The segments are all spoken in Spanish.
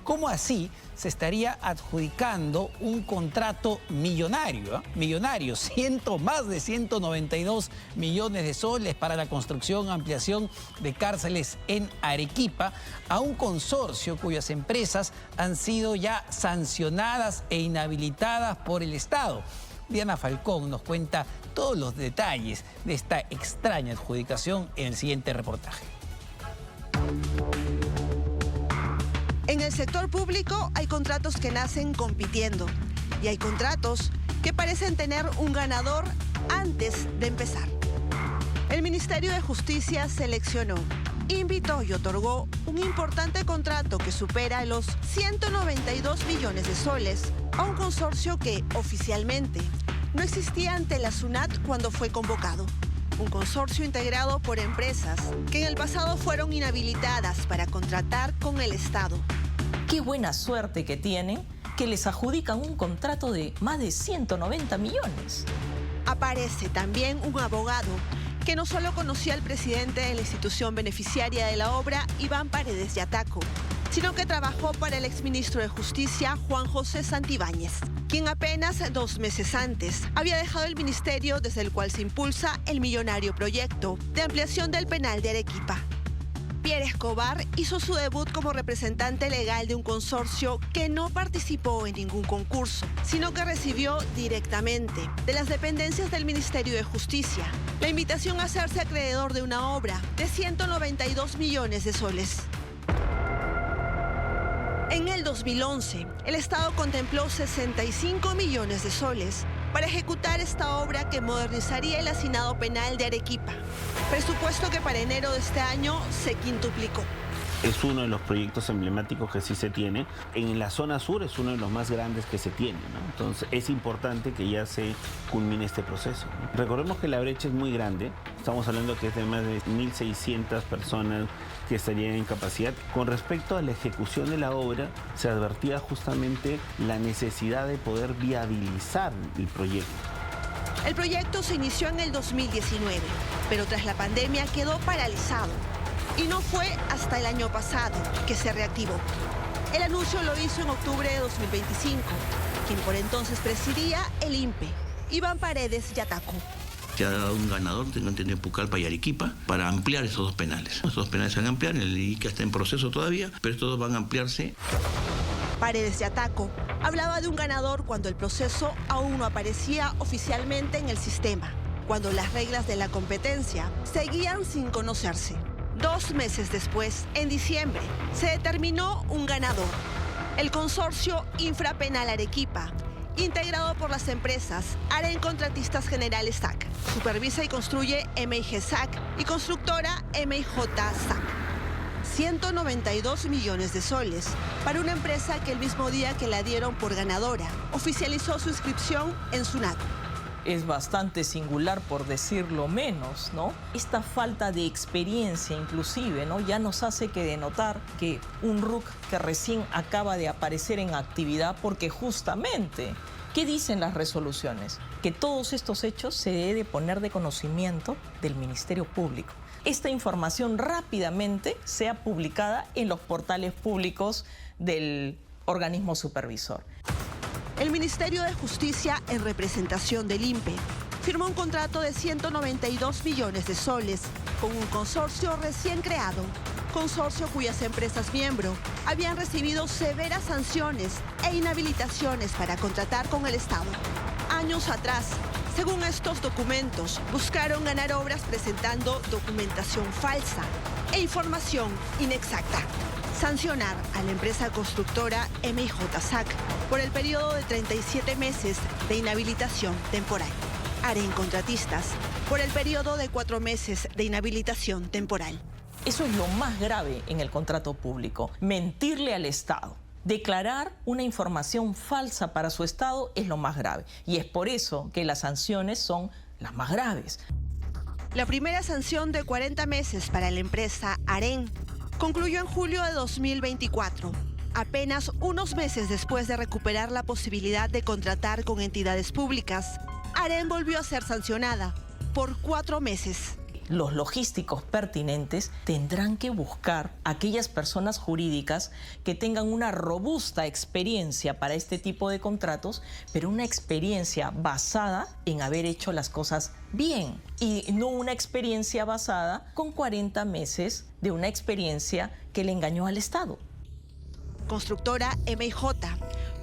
¿Cómo así se estaría adjudicando un contrato millonario? Millonario, más de 192 millones de soles para la construcción, ampliación de cárceles en Arequipa a un consorcio cuyas empresas han sido ya sancionadas e inhabilitadas por el Estado. Diana Falcón nos cuenta todos los detalles de esta extraña adjudicación en el siguiente reportaje. En el sector público hay contratos que nacen compitiendo y hay contratos que parecen tener un ganador antes de empezar. El Ministerio de Justicia seleccionó, invitó y otorgó un importante contrato que supera los 192 millones de soles a un consorcio que oficialmente no existía ante la SUNAT cuando fue convocado. Un consorcio integrado por empresas que en el pasado fueron inhabilitadas para contratar con el Estado. Qué buena suerte que tienen que les adjudican un contrato de más de 190 millones. Aparece también un abogado que no solo conocía al presidente de la institución beneficiaria de la obra, Iván Paredes Yataco, sino que trabajó para el exministro de Justicia, Juan José Santibáñez, quien apenas 2 meses antes había dejado el ministerio desde el cual se impulsa el millonario proyecto de ampliación del penal de Arequipa. Pierre Escobar hizo su debut como representante legal de un consorcio que no participó en ningún concurso, sino que recibió directamente de las dependencias del Ministerio de Justicia la invitación a hacerse acreedor de una obra de 192 millones de soles. En el 2011, el Estado contempló 65 millones de soles para ejecutar esta obra que modernizaría el hacinado penal de Arequipa, presupuesto que para enero de este año se quintuplicó. Es uno de los proyectos emblemáticos que sí se tiene. En la zona sur es uno de los más grandes que se tiene, ¿no? Entonces es importante que ya se culmine este proceso, ¿no? Recordemos que la brecha es muy grande. Estamos hablando que es de más de 1.600 personas que estarían en capacidad. Con respecto a la ejecución de la obra, se advertía justamente la necesidad de poder viabilizar el proyecto. El proyecto se inició en el 2019, pero tras la pandemia quedó paralizado. Y no fue hasta el año pasado que se reactivó. El anuncio lo hizo en octubre de 2025, quien por entonces presidía el INPE, Iván Paredes Yataco. Se ha dado un ganador entre Pucallpa y Arequipa para ampliar esos 2 penales. Esos 2 penales se van a ampliar, el ICA está en proceso todavía, pero estos 2 van a ampliarse. Paredes Yataco hablaba de un ganador cuando el proceso aún no aparecía oficialmente en el sistema, cuando las reglas de la competencia seguían sin conocerse. 2 meses después, en diciembre, se determinó un ganador, el consorcio Infrapenal Arequipa, integrado por las empresas Aren Contratistas Generales SAC, supervisa y construye MIG SAC y constructora MIJ SAC. 192 millones de soles para una empresa que el mismo día que la dieron por ganadora, oficializó su inscripción en SUNAT. Es bastante singular, por decirlo menos, ¿no? Esta falta de experiencia inclusive, ¿no? Ya nos hace que denotar que un RUC que recién acaba de aparecer en actividad, porque justamente, ¿qué dicen las resoluciones? Que todos estos hechos se debe poner de conocimiento del Ministerio Público. Esta información rápidamente sea publicada en los portales públicos del organismo supervisor. El Ministerio de Justicia, en representación del INPE, firmó un contrato de 192 millones de soles con un consorcio recién creado, consorcio cuyas empresas miembro habían recibido severas sanciones e inhabilitaciones para contratar con el Estado. Años atrás, según estos documentos, buscaron ganar obras presentando documentación falsa e información inexacta. Sancionar a la empresa constructora MIJ SAC por el periodo de 37 meses de inhabilitación temporal. Aren Contratistas por el periodo de 4 meses de inhabilitación temporal. Eso es lo más grave en el contrato público, mentirle al Estado. Declarar una información falsa para su Estado es lo más grave y es por eso que las sanciones son las más graves. La primera sanción de 40 meses para la empresa Aren concluyó en julio de 2024, apenas unos meses después de recuperar la posibilidad de contratar con entidades públicas. Aren volvió a ser sancionada por 4 meses. los logísticos pertinentes, tendrán que buscar aquellas personas jurídicas que tengan una robusta experiencia para este tipo de contratos, pero una experiencia basada en haber hecho las cosas bien y no una experiencia basada con 40 meses de una experiencia que le engañó al Estado. Constructora MIJ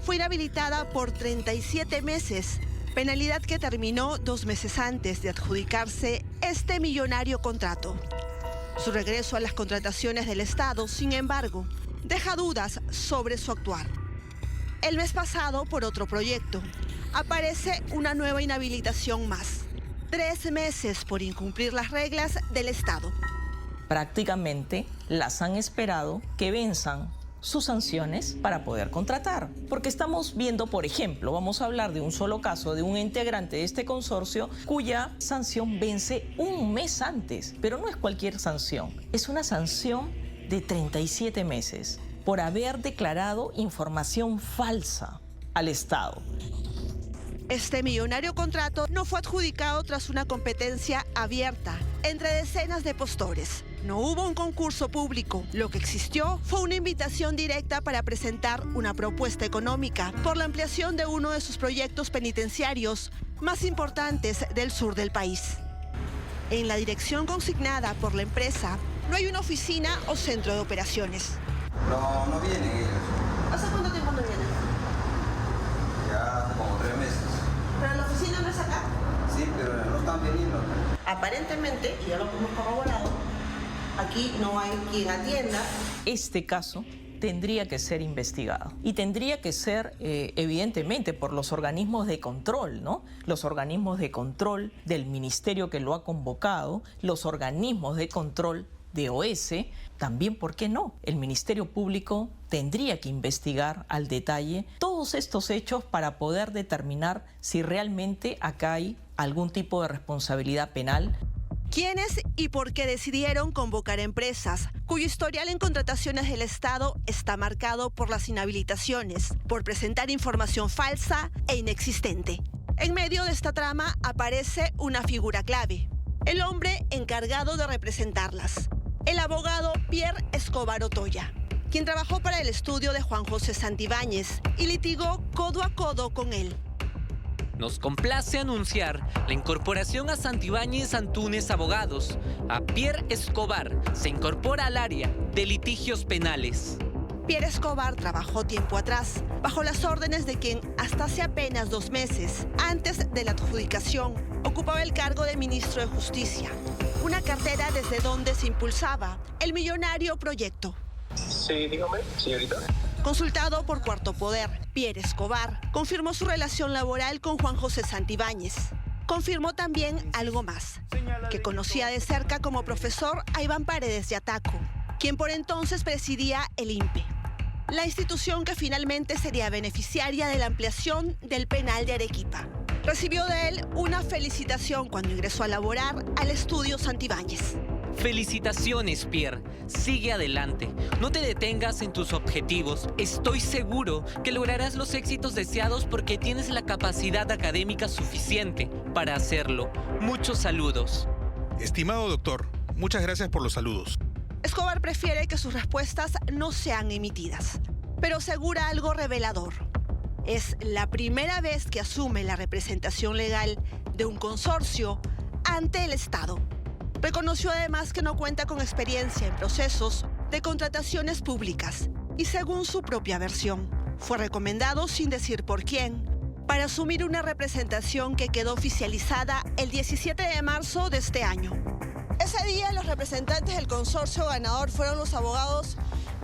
fue inhabilitada por 37 meses, penalidad que terminó 2 meses antes de adjudicarse este millonario contrato. Su regreso a las contrataciones del Estado, sin embargo, deja dudas sobre su actuar. El mes pasado, por otro proyecto, aparece una nueva inhabilitación más. 3 meses por incumplir las reglas del Estado. Prácticamente las han esperado que venzan sus sanciones para poder contratar. Porque estamos viendo, por ejemplo, vamos a hablar de un solo caso de un integrante de este consorcio cuya sanción vence un mes antes. Pero no es cualquier sanción, es una sanción de 37 meses por haber declarado información falsa al Estado. Este millonario contrato no fue adjudicado tras una competencia abierta entre decenas de postores. No hubo un concurso público. Lo que existió fue una invitación directa para presentar una propuesta económica por la ampliación de uno de sus proyectos penitenciarios más importantes del sur del país. En la dirección consignada por la empresa no hay una oficina o centro de operaciones. No vienen ellos. ¿Hace cuánto tiempo no vienen? Ya hace como 3 meses. ¿Pero la oficina no es acá? Sí, pero no están viniendo. Aparentemente, y ya lo hemos corroborado, aquí no hay quien atienda. Este caso tendría que ser investigado y tendría que ser, evidentemente, por los organismos de control, ¿no? Los organismos de control del ministerio que lo ha convocado, los organismos de control de OS, también, ¿por qué no? El Ministerio Público tendría que investigar al detalle todos estos hechos para poder determinar si realmente acá hay algún tipo de responsabilidad penal. ¿Quiénes y por qué decidieron convocar empresas cuyo historial en contrataciones del Estado está marcado por las inhabilitaciones, por presentar información falsa e inexistente? En medio de esta trama aparece una figura clave, el hombre encargado de representarlas, el abogado Pierre Escobar Otoya, quien trabajó para el estudio de Juan José Santibáñez y litigó codo a codo con él. Nos complace anunciar la incorporación a Santibáñez Antunes Abogados. A Pierre Escobar se incorpora al área de litigios penales. Pierre Escobar trabajó tiempo atrás, bajo las órdenes de quien hasta hace apenas 2 meses, antes de la adjudicación, ocupaba el cargo de ministro de Justicia, una cartera desde donde se impulsaba el millonario proyecto. Sí, dígame, señorita. Consultado por Cuarto Poder, Pierre Escobar confirmó su relación laboral con Juan José Santibáñez. Confirmó también algo más, que conocía de cerca como profesor a Iván Paredes de Ataco, quien por entonces presidía el INPE, la institución que finalmente sería beneficiaria de la ampliación del penal de Arequipa. Recibió de él una felicitación cuando ingresó a laborar al estudio Santibáñez. Felicitaciones, Pierre. Sigue adelante. No te detengas en tus objetivos. Estoy seguro que lograrás los éxitos deseados porque tienes la capacidad académica suficiente para hacerlo. Muchos saludos. Estimado doctor, muchas gracias por los saludos. Escobar prefiere que sus respuestas no sean emitidas, pero asegura algo revelador. Es la primera vez que asume la representación legal de un consorcio ante el Estado. Reconoció además que no cuenta con experiencia en procesos de contrataciones públicas y, según su propia versión, fue recomendado sin decir por quién para asumir una representación que quedó oficializada el 17 de marzo de este año. Ese día los representantes del consorcio ganador fueron los abogados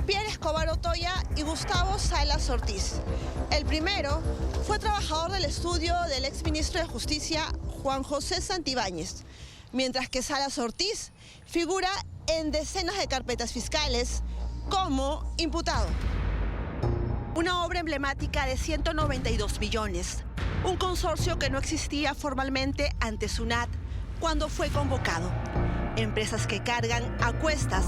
Pierre Escobar Otoya y Gustavo Salas Ortiz. El primero fue trabajador del estudio del exministro de Justicia Juan José Santibáñez, mientras que Salas Ortiz figura en decenas de carpetas fiscales como imputado. Una obra emblemática de 192 millones, un consorcio que no existía formalmente ante SUNAT cuando fue convocado. Empresas que cargan a cuestas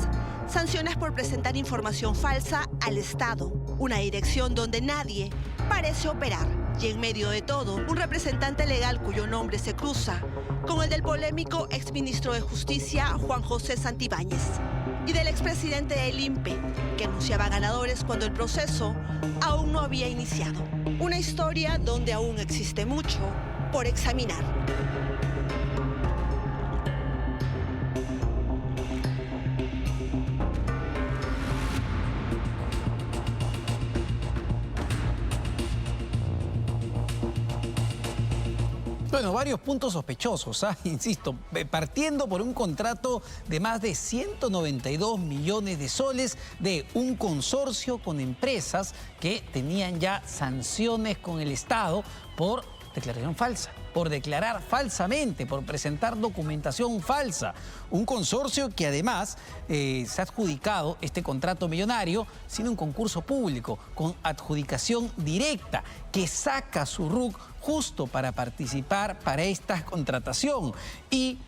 sanciones por presentar información falsa al Estado, una dirección donde nadie parece operar. Y en medio de todo, un representante legal cuyo nombre se cruza con el del polémico exministro de Justicia, Juan José Santibáñez, y del expresidente del INPE, que anunciaba ganadores cuando el proceso aún no había iniciado. Una historia donde aún existe mucho por examinar. Bueno, varios puntos sospechosos, insisto, partiendo por un contrato de más de 192 millones de soles de un consorcio con empresas que tenían ya sanciones con el Estado por declaración falsa, por declarar falsamente, por presentar documentación falsa. Un consorcio que además se ha adjudicado este contrato millonario sin un concurso público, con adjudicación directa, que saca su RUC justo para participar para esta contratación. Y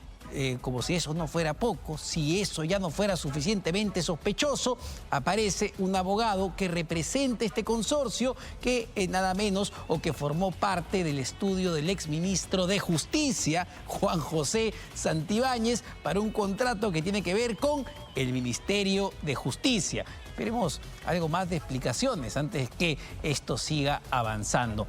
como si eso no fuera poco, si eso ya no fuera suficientemente sospechoso, aparece un abogado que representa este consorcio que nada menos o que formó parte del estudio del exministro de Justicia, Juan José Santibáñez, para un contrato que tiene que ver con el Ministerio de Justicia. Esperemos algo más de explicaciones antes que esto siga avanzando.